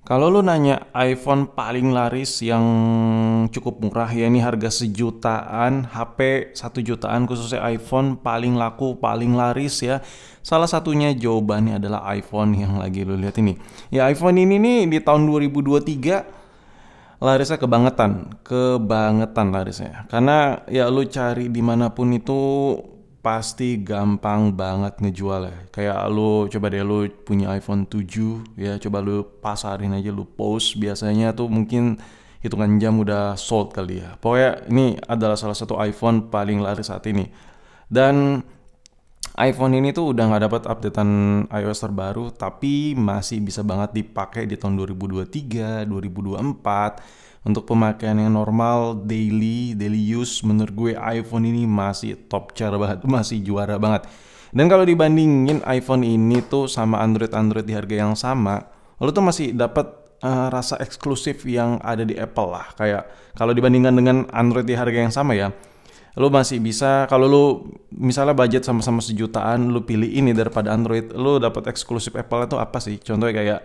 Kalau lu nanya iPhone paling laris yang cukup murah ya, ini harga sejutaan, HP 1 jutaan khususnya iPhone paling laku, paling laris ya. Salah satunya jawabannya adalah iPhone yang lagi lu lihat ini. Ya iPhone ini nih di tahun 2023 larisnya kebangetan larisnya. Karena ya lu cari dimanapun itu pasti gampang banget ngejual ya. Kayak lu coba deh lu punya iPhone 7 ya, coba lu pasarin aja, lu post biasanya tuh mungkin hitungan jam udah sold kali ya. Pokoknya ini adalah salah satu iPhone paling laris saat ini. Dan iPhone ini tuh udah nggak dapat updatean iOS terbaru, tapi masih bisa banget dipakai di tahun 2023, 2024 untuk pemakaian yang normal, daily use. Menurut gue iPhone ini masih top tier banget, masih juara banget. Dan kalau dibandingin iPhone ini tuh sama Android di harga yang sama, lo tuh masih dapat rasa eksklusif yang ada di Apple lah. Kayak kalau dibandingkan dengan Android di harga yang sama ya, lu masih bisa, kalau lu misalnya budget sama-sama sejutaan, lu pilih ini daripada Android, lu dapat eksklusif Apple itu apa sih? Contohnya kayak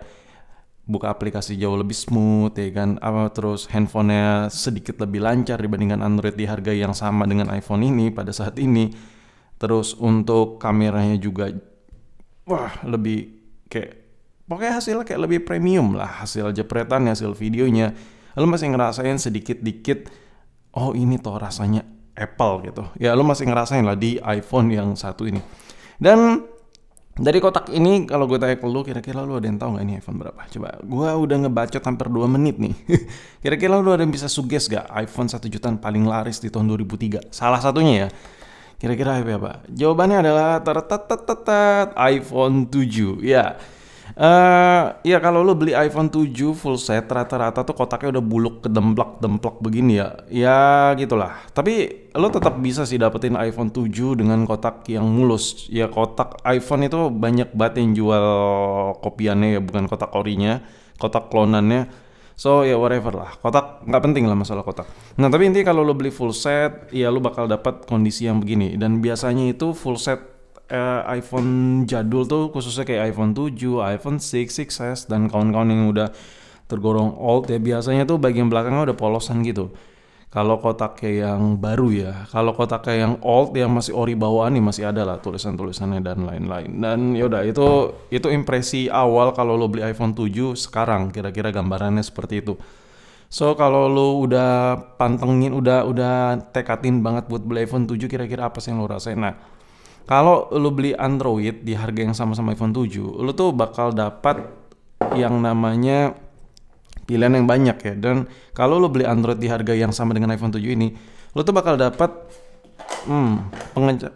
buka aplikasi jauh lebih smooth ya kan, apa terus handphonenya sedikit lebih lancar dibandingkan Android di harga yang sama dengan iPhone ini pada saat ini. Terus untuk kameranya juga wah lebih kayak, pokoknya hasilnya kayak lebih premium lah, hasil jepretan, hasil videonya. Lu masih ngerasain sedikit-dikit, oh ini tuh rasanya Apple gitu. Ya lu masih ngerasain lah di iPhone yang satu ini. Dan dari kotak ini kalau gue tanya ke lu, kira-kira lu ada yang tahu nggak ini iPhone berapa? Coba, gue udah ngebacot hampir 2 menit nih. Kira-kira lu ada yang bisa suggest gak iPhone 1 jutaan paling laris di tahun 2003? Salah satunya ya. Kira-kira apa? Jawabannya adalah iPhone 7. Ya. Ya kalau lu beli iPhone 7 full set rata-rata tuh kotaknya udah buluk kedemplak-demplak begini ya. Ya gitulah. Tapi lu tetap bisa sih dapetin iPhone 7 dengan kotak yang mulus. Ya kotak iPhone itu banyak banget yang jual kopiannya ya, bukan kotak orinya, kotak klonannya. So ya whatever lah. Kotak nggak penting lah masalah kotak. Nah tapi intinya kalau lu beli full set, ya lu bakal dapat kondisi yang begini. Dan biasanya itu full set iPhone jadul tuh khususnya kayak iPhone 7, iPhone 6, 6s dan kawan-kawan yang udah tergolong old ya, biasanya tuh bagian belakangnya udah polosan gitu. Kalau kotaknya yang baru ya, kalau kotaknya yang old yang masih ori bawaan nih masih ada lah tulisan-tulisannya dan lain-lain. Dan yaudah itu impresi awal kalau lo beli iPhone 7 sekarang, kira-kira gambarannya seperti itu. So kalau lo udah pantengin, udah tekatin banget buat beli iPhone 7, kira-kira apa sih yang lo rasain? Nah, kalau lu beli Android di harga yang sama-sama iPhone 7, lu tuh bakal dapat yang namanya pilihan yang banyak ya. Dan kalau lu beli Android di harga yang sama dengan iPhone 7 ini, lu tuh bakal dapat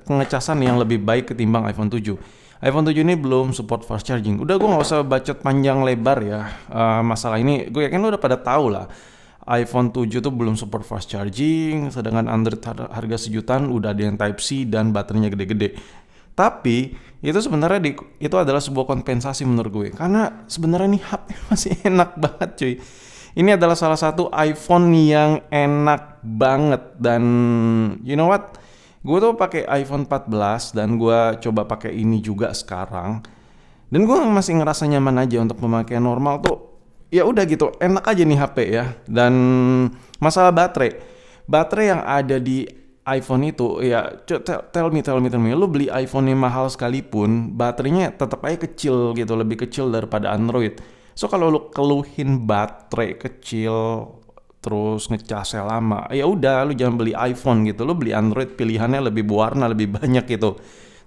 pengecasan yang lebih baik ketimbang iPhone 7. iPhone 7 ini belum support fast charging. Udah gue nggak usah bacot panjang lebar ya. Masalah ini gue yakin lu udah pada tahu lah. iPhone 7 tuh belum support fast charging, sedangkan Android harga sejutaan udah ada yang Type C dan baterainya gede-gede. Tapi itu sebenarnya itu adalah sebuah kompensasi menurut gue, karena sebenarnya nih HP masih enak banget cuy. Ini adalah salah satu iPhone yang enak banget. Dan you know what? Gue tuh pakai iPhone 14 dan gue coba pakai ini juga sekarang. Dan gue masih ngerasa nyaman aja untuk pemakaian normal tuh. Ya udah gitu, enak aja nih HP ya. Dan masalah baterai yang ada di iPhone itu ya, tell me, lu beli iPhone yang mahal sekalipun, baterainya tetap aja kecil gitu, lebih kecil daripada Android. So kalau lu keluhin baterai kecil terus ngecasnya lama, ya udah lu jangan beli iPhone gitu, lu beli Android, pilihannya lebih berwarna, lebih banyak gitu.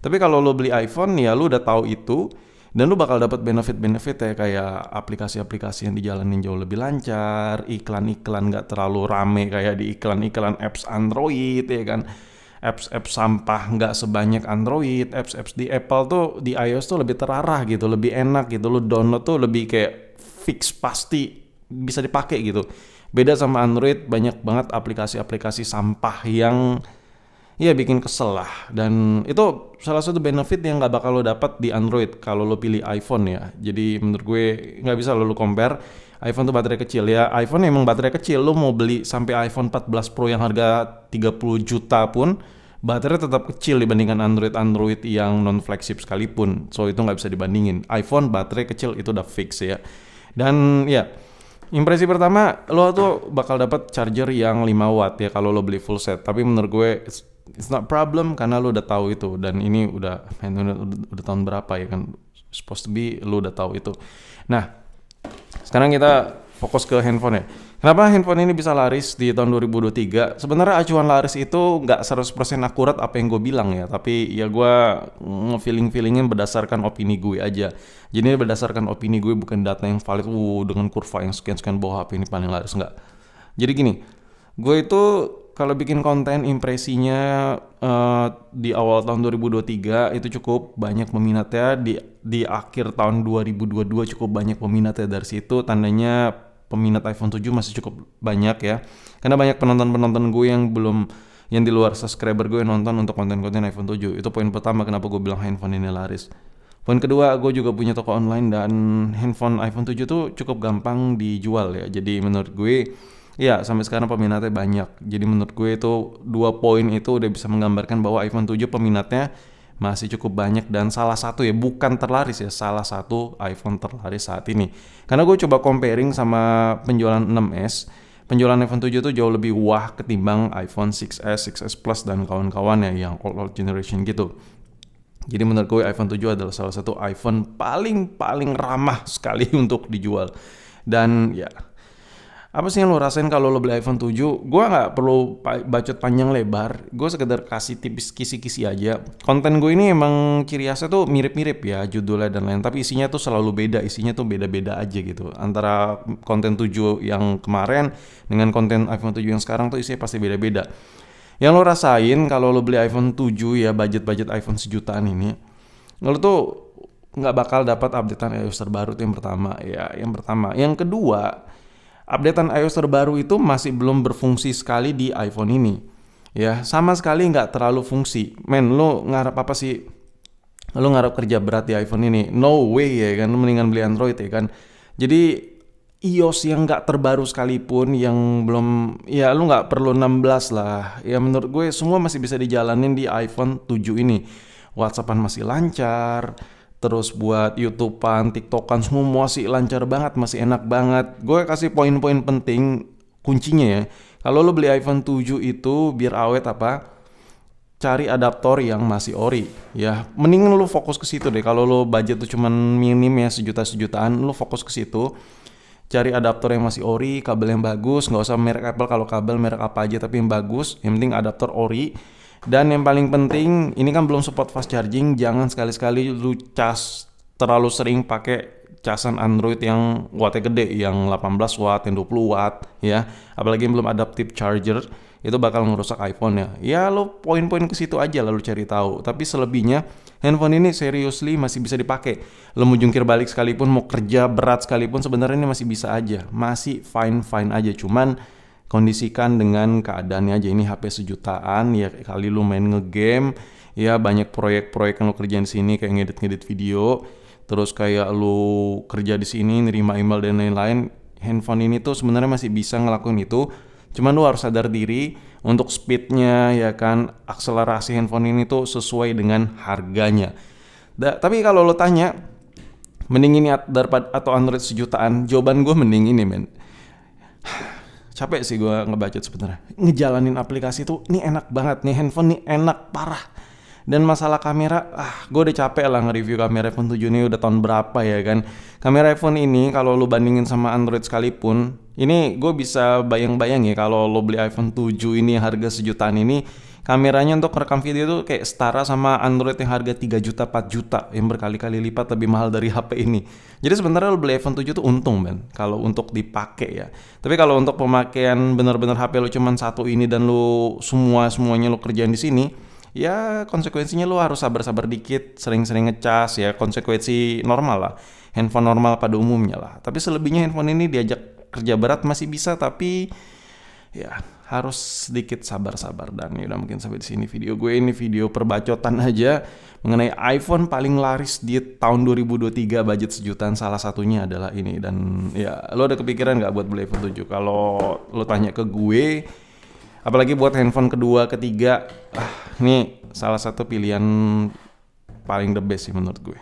Tapi kalau lu beli iPhone ya lu udah tahu itu. Dan lu bakal dapat benefit-benefit ya, kayak aplikasi-aplikasi yang dijalanin jauh lebih lancar, iklan-iklan gak terlalu rame kayak di iklan-iklan apps Android ya kan. Apps-apps sampah gak sebanyak Android, apps-apps di Apple tuh, di iOS tuh lebih terarah gitu, lebih enak gitu. Lu download tuh lebih kayak fix, pasti bisa dipakai gitu. Beda sama Android, banyak banget aplikasi-aplikasi sampah yang iya bikin kesel lah. Dan itu salah satu benefit yang gak bakal lo dapat di Android kalau lo pilih iPhone ya. Jadi menurut gue gak bisa lo compare. iPhone tuh baterai kecil ya. iPhone emang baterai kecil. Lo mau beli sampai iPhone 14 Pro yang harga 30 juta pun, baterai tetap kecil dibandingkan Android yang non flagship sekalipun. So itu gak bisa dibandingin. iPhone baterai kecil itu udah fix ya. Dan ya, impresi pertama lo tuh bakal dapat charger yang 5 watt ya kalau lo beli full set. Tapi menurut gue it's not problem karena lo udah tahu itu, dan ini udah tahun berapa ya kan, supposed to be lo udah tahu itu. Nah, sekarang kita fokus ke handphone ya. Kenapa handphone ini bisa laris di tahun 2023? Sebenarnya acuan laris itu nggak 100% akurat apa yang gue bilang ya, tapi ya gue nge-feeling-feelingin berdasarkan opini gue aja. Jadi berdasarkan opini gue, bukan data yang valid dengan kurva yang sekian-sekian bahwa HP ini paling laris, nggak. Jadi gini, gue itu kalau bikin konten impresinya di awal tahun 2023 itu cukup banyak peminatnya, di akhir tahun 2022 cukup banyak peminatnya. Dari situ tandanya peminat iPhone 7 masih cukup banyak ya. Karena banyak penonton-penonton gue yang di luar subscriber gue yang nonton untuk konten-konten iPhone 7. Itu poin pertama kenapa gue bilang handphone ini laris. Poin kedua, gue juga punya toko online dan handphone iPhone 7 tuh cukup gampang dijual ya. Jadi menurut gue ya sampai sekarang peminatnya banyak. Jadi menurut gue itu 2 poin itu udah bisa menggambarkan bahwa iPhone 7 peminatnya masih cukup banyak, dan salah satu ya, bukan terlaris ya, salah satu iPhone terlaris saat ini. Karena gue coba comparing sama penjualan 6S, penjualan iPhone 7 tuh jauh lebih wah ketimbang iPhone 6S, 6S Plus dan kawan-kawan ya yang old generation gitu. Jadi menurut gue iPhone 7 adalah salah satu iPhone paling ramah sekali untuk dijual. Dan ya, apa sih yang lo rasain kalau lo beli iPhone 7? Gue nggak perlu bacot panjang lebar, gue sekedar kasih tipis kisi-kisi aja. Konten gue ini emang ciri khasnya tuh mirip-mirip ya, judulnya dan lain, tapi isinya tuh selalu beda, isinya tuh beda-beda aja gitu. Antara konten 7 yang kemarin dengan konten iPhone 7 yang sekarang tuh isinya pasti beda-beda. Yang lo rasain kalau lo beli iPhone 7 ya, budget iPhone sejutaan ini, lo tuh nggak bakal dapat updatean iOS terbaru, itu yang pertama ya. Yang kedua, updatean iOS terbaru itu masih belum berfungsi sekali di iPhone ini. Ya, sama sekali nggak terlalu fungsi. Men, lo ngarep apa sih? Lo ngarep kerja berat di iPhone ini? No way ya kan, lo mendingan beli Android ya kan. Jadi iOS yang nggak terbaru sekalipun, yang belum, ya lo nggak perlu 16 lah. Ya menurut gue semua masih bisa dijalanin di iPhone 7 ini. WhatsAppan masih lancar, terus buat YouTubean, TikTokan semua masih lancar banget, masih enak banget. Gue kasih poin-poin penting kuncinya ya. Kalau lo beli iPhone 7 itu biar awet apa? Cari adaptor yang masih ori ya. Mendingan lo fokus ke situ deh. Kalau lo budget tuh cuman minim ya, sejutaan, lo fokus ke situ. Cari adaptor yang masih ori, kabel yang bagus, nggak usah merek Apple, kalau kabel merek apa aja tapi yang bagus. Yang penting adaptor ori. Dan yang paling penting, ini kan belum support fast charging, jangan sekali-sekali lu cas terlalu sering pakai casan Android yang wattnya gede, yang 18 watt, yang 20 watt ya. Apalagi yang belum adaptive charger, itu bakal ngerusak iPhone ya. Ya lo poin-poin ke situ aja lalu cari tahu. Tapi selebihnya handphone ini seriously masih bisa dipakai. Lo mau jungkir balik sekalipun, mau kerja berat sekalipun, sebenarnya ini masih bisa aja, masih fine aja. Cuman kondisikan dengan keadaannya aja. Ini HP sejutaan ya, kali lu main ngegame ya, banyak proyek-proyek yang lu kerjain di sini kayak ngedit video, terus kayak lu kerja di sini nerima email dan lain-lain. Handphone ini tuh sebenarnya masih bisa ngelakuin itu. Cuman lu harus sadar diri untuk speednya ya kan, akselerasi handphone ini tuh sesuai dengan harganya. Tapi kalau lu tanya mending ini daripada atau Android sejutaan, jawaban gue mending ini men. Capek sih gue ngebacot sebenarnya. Ngejalanin aplikasi tuh ini enak banget nih, handphone nih enak parah. Dan masalah kamera, gue udah capek lah nge-review kamera iPhone 7 ini udah tahun berapa ya kan. Kamera iPhone ini kalau lu bandingin sama Android sekalipun, ini gue bisa bayang-bayang ya kalau lo beli iPhone 7 ini harga sejutaan ini, kameranya untuk rekam video tuh kayak setara sama Android yang harga 3 juta, 4 juta, yang berkali-kali lipat lebih mahal dari HP ini. Jadi sebenarnya lo beli iPhone 7 tuh untung men, kalau untuk dipakai ya. Tapi kalau untuk pemakaian bener-bener HP lo cuman satu ini dan lo semuanya lo kerjain di sini, ya konsekuensinya lo harus sabar-sabar dikit, sering-sering ngecas ya, konsekuensi normal lah, handphone normal pada umumnya lah. Tapi selebihnya handphone ini diajak kerja berat masih bisa, tapi ya harus sedikit sabar-sabar. Dan ya udah, mungkin sampai di sini video gue. Ini video perbacotan aja mengenai iPhone paling laris di tahun 2023 budget sejutaan, salah satunya adalah ini. Dan ya lo ada kepikiran nggak buat beli iPhone 7? Kalau lo tanya ke gue, apalagi buat handphone kedua, ketiga, ini salah satu pilihan paling the best sih menurut gue.